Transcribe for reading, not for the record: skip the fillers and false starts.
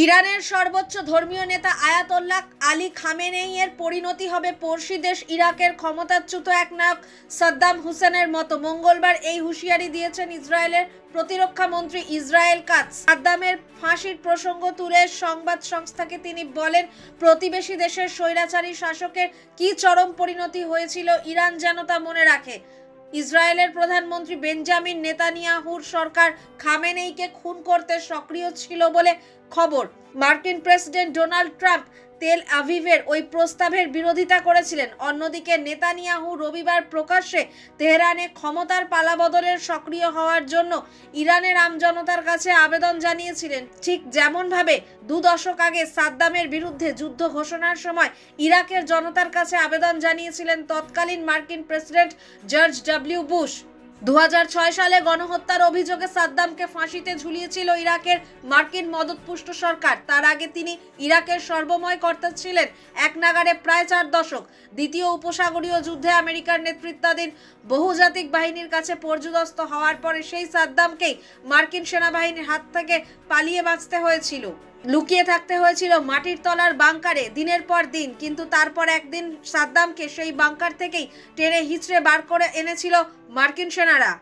ইরানের সর্বোচ্চ ধর্মীয় নেতা আয়াতোল্লাহ আলী খামেনেইয়ের পরিণতি হবে পড়শি দেশ ইরাকের ক্ষমতাচ্যুত একনায়ক সাদ্দাম হুসেনের মতো। মঙ্গলবার এই হুঁশিয়ারি দিয়েছেন ইসরায়েলের প্রতিরক্ষা মন্ত্রী ইসরায়েল কাটজ। সাদ্দামের ফাঁসির প্রসঙ্গ তুলে সংবাদ সংস্থাকে তিনি বলেন, প্রতিবেশী দেশের স্বৈরাচারী শাসকের কি চরম পরিণতি হয়েছিল ইরান যেন তা মনে রাখে। ইসরায়েলের প্রধানমন্ত্রী বেঞ্জামিন নেতানিয়াহুর সরকার খামেনেইকে খুন করতে সক্রিয় ছিল বলে খবর। মার্কিন প্রেসিডেন্ট ডোনাল্ড ট্রাম্প তেল আভিভের ওই প্রস্তাবের বিরোধিতা করেছিলেন। অন্যদিকে নেতানিয়াহু রবিবার প্রকাশ্যে তেহরানে ক্ষমতার পালাবদলের সক্রিয় হওয়ার জন্য ইরানের আমজনতার কাছে আবেদন জানিয়েছিলেন, ঠিক যেমনভাবে 2 দশক আগে সাদ্দামের বিরুদ্ধে যুদ্ধ ঘোষণার সময় ইরাকের জনতার কাছে আবেদন জানিয়েছিলেন তৎকালীন মার্কিন প্রেসিডেন্ট জর্জ ডব্লিউ বুশ। 2006 সালে গণহত্যার অভিযোগে সাদ্দামকে ফাঁসিতে ঝুলিয়েছিল ইরাকের মার্কিন মদতপুষ্ট সরকার। তার আগে তিনি ইরাকের সর্বময় কর্তা ছিলেন এক নাগাড়ে প্রায় 4 দশক। দ্বিতীয় উপসাগরীয় যুদ্ধে আমেরিকার নেতৃত্বাধীন বহুজাতিক বাহিনীর কাছে পর্যুদস্ত হওয়ার পরে সেই সাদ্দামকেই মার্কিন সেনাবাহিনীর হাত থেকে পালিয়ে বাঁচতে হয়েছিল, লুকিয়ে থাকতে হয়েছিল মাটির তলার বাংকারে দিনের পর দিন। কিন্তু তারপর একদিন সাদ্দামকে সেই বাংকার থেকেই টেনে হিচড়ে বার করে এনেছিল মার্কিন সেনারা।